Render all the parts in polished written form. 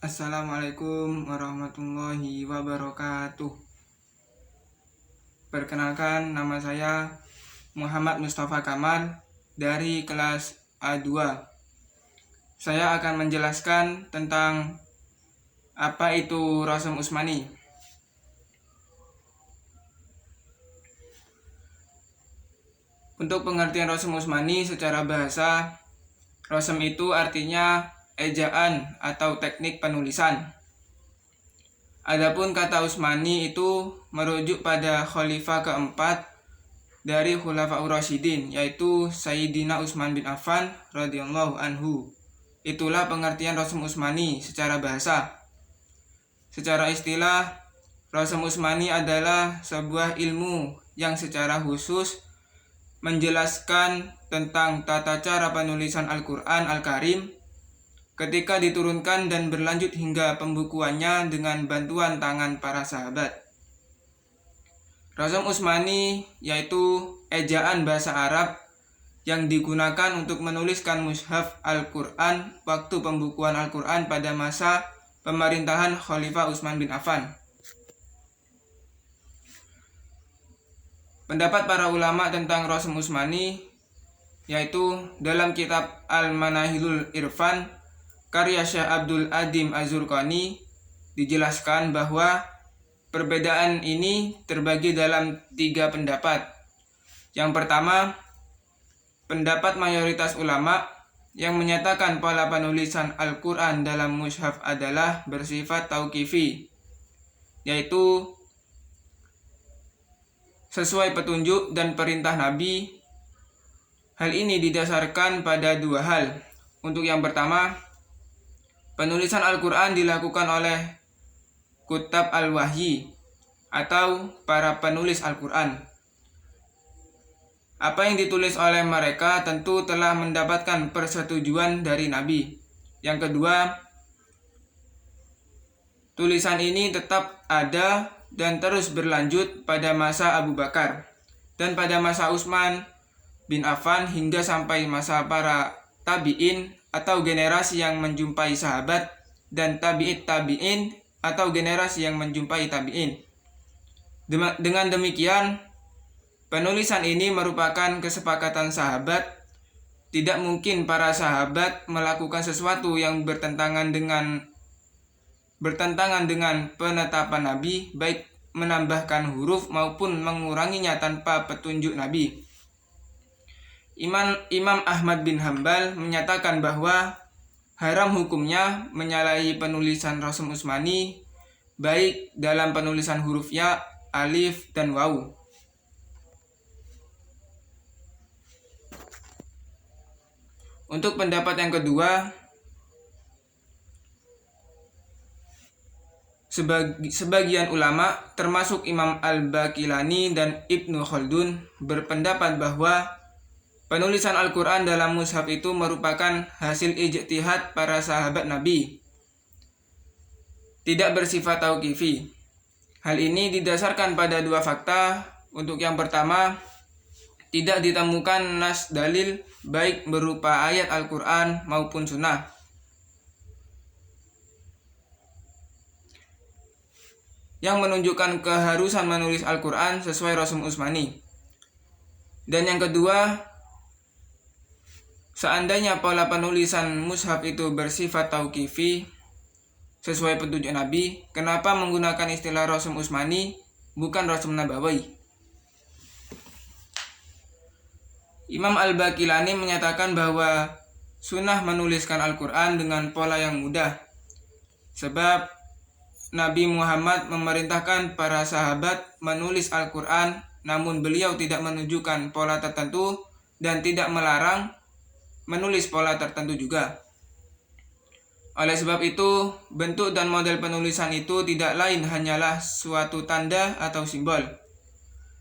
Assalamualaikum warahmatullahi wabarakatuh. Perkenalkan, nama saya Muhammad Mustafa Kamal dari kelas A2. Saya akan menjelaskan tentang apa itu Rasm Utsmani. Untuk pengertian Rasm Utsmani secara bahasa, rasm itu artinya ejaan atau teknik penulisan. Adapun kata Utsmani itu merujuk pada khalifah keempat dari Khulafaur Rasyidin, yaitu Sayyidina Utsman bin Affan radhiyallahu anhu. Itulah pengertian Rasm Utsmani secara bahasa. Secara istilah, Rasm Utsmani adalah sebuah ilmu yang secara khusus menjelaskan tentang tata cara penulisan Al-Quran Al-Karim ketika diturunkan dan berlanjut hingga pembukuannya dengan bantuan tangan para sahabat. Rasm Utsmani yaitu ejaan bahasa Arab yang digunakan untuk menuliskan mushaf Al-Quran waktu pembukuan Al-Quran pada masa pemerintahan Khalifah Utsman bin Affan. Pendapat para ulama tentang Rasm Utsmani yaitu dalam kitab Al-Manahilul Irfan karya Syekh Abdul Adim Az-Zurqani dijelaskan bahwa perbedaan ini terbagi dalam 3 pendapat. Yang pertama, pendapat mayoritas ulama yang menyatakan pola penulisan Al-Quran dalam mushaf adalah bersifat tauqifi, yaitu sesuai petunjuk dan perintah Nabi. Hal ini didasarkan pada 2 hal. Untuk yang pertama, penulisan Al-Quran dilakukan oleh Kutab Al-Wahyi atau para penulis Al-Quran. Apa yang ditulis oleh mereka tentu telah mendapatkan persetujuan dari Nabi. Yang kedua, tulisan ini tetap ada dan terus berlanjut pada masa Abu Bakar dan pada masa Utsman bin Affan hingga sampai masa para tabi'in atau generasi yang menjumpai sahabat dan tabi'it tabi'in atau generasi yang menjumpai tabi'in. Dengan demikian, penulisan ini merupakan kesepakatan sahabat. Tidak mungkin para sahabat melakukan sesuatu yang bertentangan dengan penetapan Nabi, baik menambahkan huruf maupun menguranginya tanpa petunjuk Nabi. Imam Ahmad bin Hambal menyatakan bahwa haram hukumnya menyalahi penulisan Rasm Utsmani, baik dalam penulisan huruf ya, alif, dan waw. Untuk pendapat yang kedua, sebagian ulama termasuk Imam Al-Baqilani dan Ibnu Khaldun berpendapat bahwa penulisan Al-Quran dalam mushaf itu merupakan hasil ijtihad para sahabat Nabi, tidak bersifat tauqifi. Hal ini didasarkan pada 2 fakta. Untuk yang pertama, tidak ditemukan nas dalil baik berupa ayat Al-Quran maupun sunnah yang menunjukkan keharusan menulis Al-Quran sesuai Rasm Utsmani. Dan yang kedua, seandainya pola penulisan mushaf itu bersifat tauqifi sesuai petunjuk Nabi, kenapa menggunakan istilah Rasm Utsmani bukan Rasm Nabawi? Imam Al-Baqilani menyatakan bahwa sunnah menuliskan Al-Quran dengan pola yang mudah, sebab Nabi Muhammad memerintahkan para sahabat menulis Al-Quran, namun beliau tidak menunjukkan pola tertentu dan tidak melarang menulis pola tertentu juga. Oleh sebab itu, bentuk dan model penulisan itu tidak lain hanyalah suatu tanda atau simbol.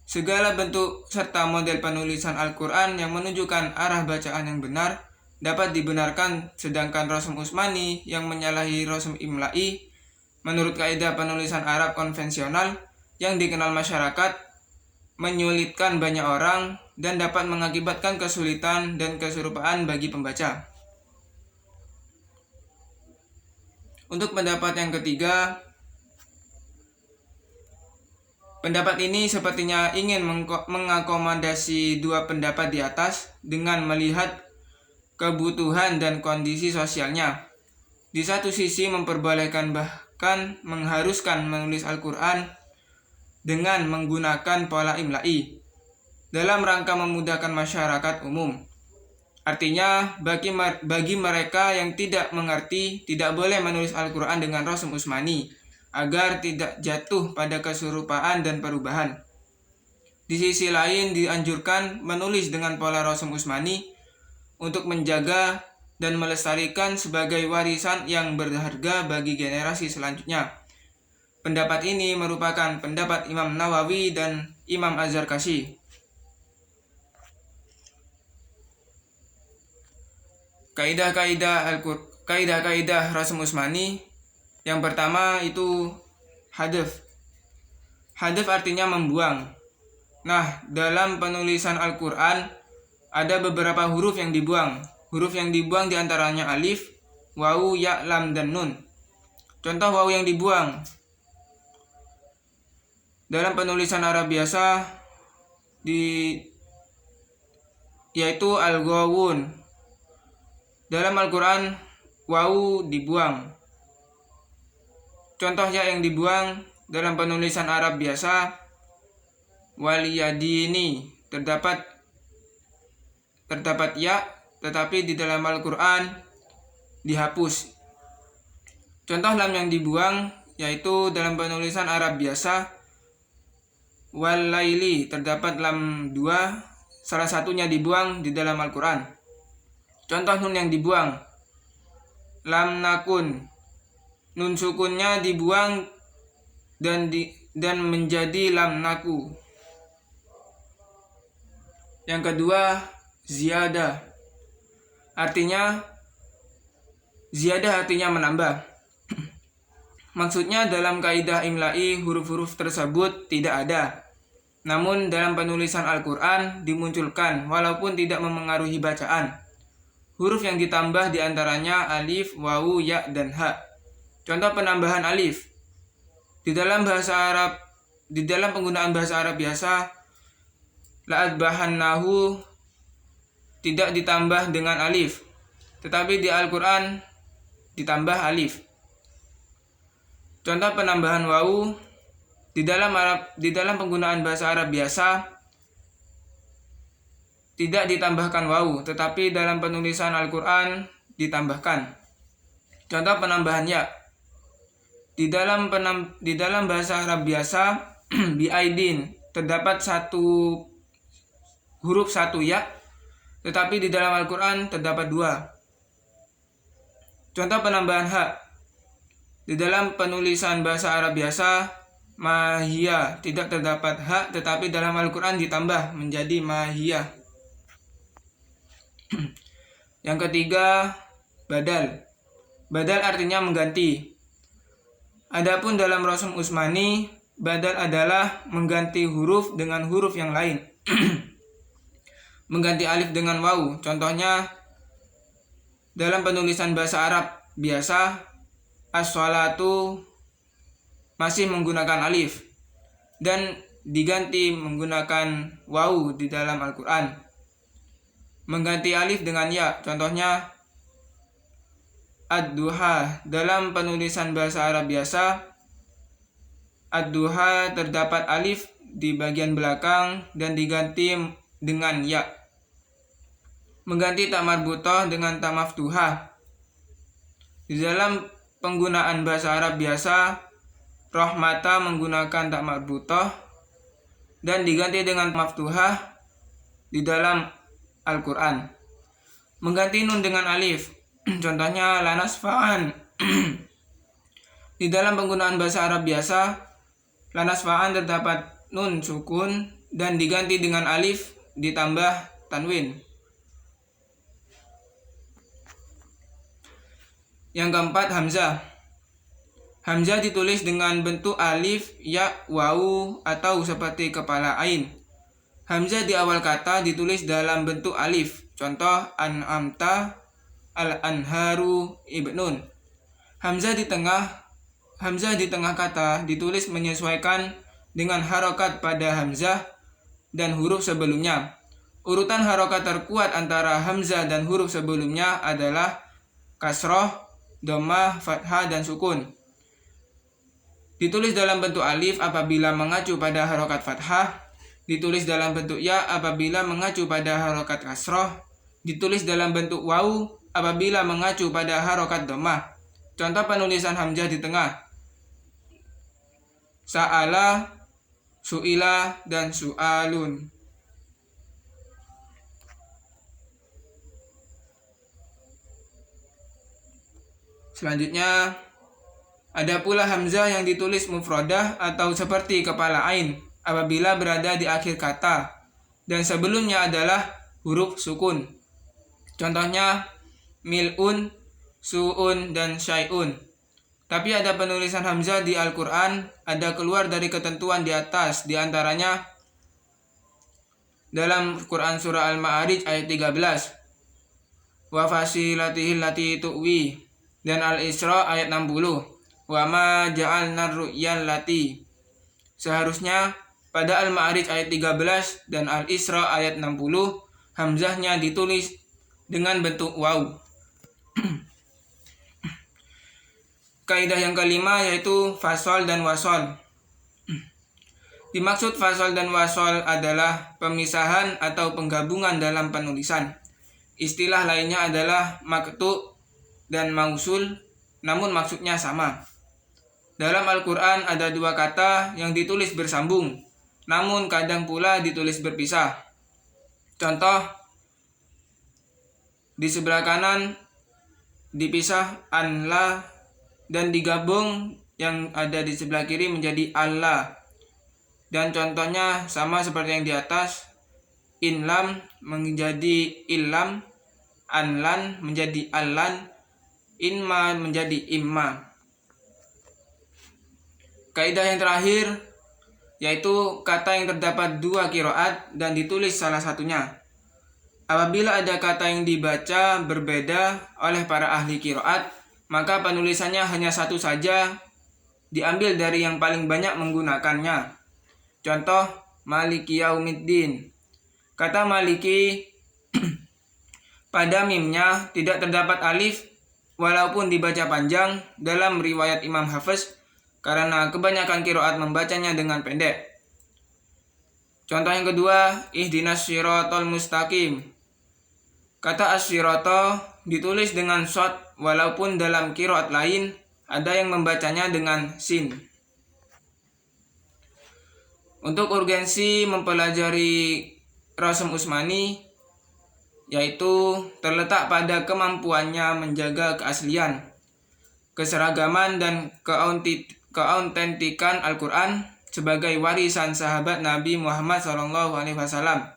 Segala bentuk serta model penulisan Al-Quran yang menunjukkan arah bacaan yang benar dapat dibenarkan, sedangkan Rasm Utsmani yang menyalahi Rasm Imla'i menurut kaidah penulisan Arab konvensional yang dikenal masyarakat menyulitkan banyak orang dan dapat mengakibatkan kesulitan dan keserupaan bagi pembaca. Untuk pendapat yang ketiga, pendapat ini sepertinya ingin mengakomodasi dua pendapat di atas dengan melihat kebutuhan dan kondisi sosialnya. Di satu sisi memperbolehkan bahkan mengharuskan menulis Al-Quran dengan menggunakan pola imla'i dalam rangka memudahkan masyarakat umum. Artinya, bagi mereka yang tidak mengerti, tidak boleh menulis Al-Quran dengan Rasm Utsmani, agar tidak jatuh pada keserupaan dan perubahan. Di sisi lain, dianjurkan menulis dengan pola Rasm Utsmani untuk menjaga dan melestarikan sebagai warisan yang berharga bagi generasi selanjutnya. Pendapat ini merupakan pendapat Imam Nawawi dan Imam Az-Zarkashi. Kaidah-kaidah Rasm Utsmani. Yang pertama itu hadf. Hadf artinya membuang. Nah, dalam penulisan Al-Quran ada beberapa huruf yang dibuang. Huruf yang dibuang diantaranya alif, wawu, ya, lam, dan nun. Contoh wawu yang dibuang dalam penulisan Arab biasa yaitu al-ghawun. Dalam Al-Quran, wawu dibuang. Contoh ya yang dibuang dalam penulisan Arab biasa, waliyadini, terdapat ya, tetapi di dalam Al-Quran dihapus. Contoh lam yang dibuang yaitu dalam penulisan Arab biasa, walaili, terdapat lam 2, salah satunya dibuang di dalam Al-Quran. Contoh nun yang dibuang, lam nakun, nun sukunnya dibuang dan menjadi lam naku. Yang kedua, ziyadah. Ziyadah artinya menambah. Maksudnya dalam kaidah imla'i huruf-huruf tersebut tidak ada. Namun dalam penulisan Al-Quran dimunculkan walaupun tidak memengaruhi bacaan. Huruf yang ditambah diantaranya alif, wawu, ya, dan ha. Contoh penambahan alif. Di dalam penggunaan bahasa Arab biasa, la'adbahannahu tidak ditambah dengan alif, tetapi di Al-Quran ditambah alif. Contoh penambahan wawu di dalam penggunaan bahasa Arab biasa tidak ditambahkan wawu, tetapi dalam penulisan Al-Quran ditambahkan. Contoh penambahan ya. Di dalam bahasa Arab biasa, biaidin, terdapat huruf satu ya, tetapi di dalam Al-Quran terdapat 2. Contoh penambahan ha. Di dalam penulisan bahasa Arab biasa, mahiyah, tidak terdapat ha, tetapi dalam Al-Quran ditambah menjadi mahiyah. Yang ketiga, badal. Badal artinya mengganti. Adapun dalam Rasm Utsmani, badal adalah mengganti huruf dengan huruf yang lain. Mengganti alif dengan wawu. Contohnya dalam penulisan bahasa Arab biasa, as-sholatu masih menggunakan alif dan diganti menggunakan wawu di dalam Al-Quran. Mengganti alif dengan ya, contohnya ad-duha. Dalam penulisan bahasa Arab biasa, ad-duha terdapat alif di bagian belakang dan diganti dengan ya. Mengganti ta marbutah dengan ta maftuhah. Di dalam penggunaan bahasa Arab biasa, rahmata menggunakan ta marbutah dan diganti dengan maftuhah di dalam Al-Quran. Mengganti nun dengan alif. Contohnya lanasfa'an. Di dalam penggunaan bahasa Arab biasa, lanasfa'an terdapat nun sukun dan diganti dengan alif ditambah tanwin. Yang keempat, hamzah. Hamzah ditulis dengan bentuk alif, ya, wawu, atau seperti kepala ain. Hamzah di awal kata ditulis dalam bentuk alif. Contoh an'amta, al-anharu, ibnun. Hamzah di tengah kata ditulis menyesuaikan dengan harokat pada hamzah dan huruf sebelumnya. Urutan harokat terkuat antara hamzah dan huruf sebelumnya adalah kasroh, dhammah, fathah, dan sukun. Ditulis dalam bentuk alif apabila mengacu pada harokat fathah, ditulis dalam bentuk ya apabila mengacu pada harokat kasroh, ditulis dalam bentuk waw apabila mengacu pada harokat dhammah. Contoh penulisan hamzah di tengah: sa'ala, su'ila, dan su'alun. Selanjutnya, ada pula hamzah yang ditulis mufradah atau seperti kepala ain apabila berada di akhir kata dan sebelumnya adalah huruf sukun. Contohnya mil'un, su'un, dan syai'un. Tapi ada penulisan hamzah di Al-Quran ada keluar dari ketentuan di atas, di antaranya dalam Quran surah Al-Ma'arij ayat 13, wa fasilatihi allati tu'wi, dan Al-Isra ayat 60, wa ma ja'alna ru'yan lati. Seharusnya pada Al-Ma'arij ayat 13 dan Al-Isra ayat 60 hamzahnya ditulis dengan bentuk waw. Kaidah yang kelima yaitu fasol dan wasol. Dimaksud fasol dan wasol adalah pemisahan atau penggabungan dalam penulisan. Istilah lainnya adalah maktu dan mausul, namun maksudnya sama. Dalam Al-Quran ada dua kata yang ditulis bersambung, namun kadang pula ditulis berpisah. Contoh, di sebelah kanan dipisah anla dan digabung yang ada di sebelah kiri menjadi Allah. Dan contohnya sama seperti yang di atas, inlam menjadi illam, anlan menjadi allan, inma menjadi imma. Kaidah yang terakhir yaitu kata yang terdapat dua qiraat dan ditulis salah satunya. Apabila ada kata yang dibaca berbeda oleh para ahli qiraat, maka penulisannya hanya satu saja, diambil dari yang paling banyak menggunakannya. Contoh, maliki yaumiddin. Kata maliki pada mimnya tidak terdapat alif walaupun dibaca panjang dalam riwayat Imam Hafiz karena kebanyakan qiraat membacanya dengan pendek. Contoh yang kedua, ihdinas siratal mustaqim. Kata as-sirata ditulis dengan shad walaupun dalam qiraat lain ada yang membacanya dengan sin. Untuk urgensi mempelajari Rasm Utsmani yaitu terletak pada kemampuannya menjaga keaslian, keseragaman, dan keautentikan Al-Quran sebagai warisan sahabat Nabi Muhammad SAW.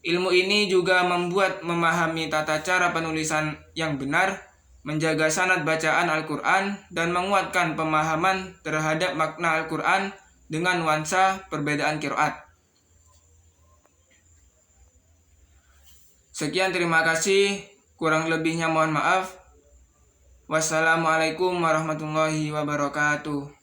Ilmu ini juga membuat memahami tata cara penulisan yang benar, menjaga sanad bacaan Al-Quran, dan menguatkan pemahaman terhadap makna Al-Quran dengan nuansa perbedaan qiraat. Sekian, terima kasih. Kurang lebihnya mohon maaf. Wassalamualaikum warahmatullahi wabarakatuh.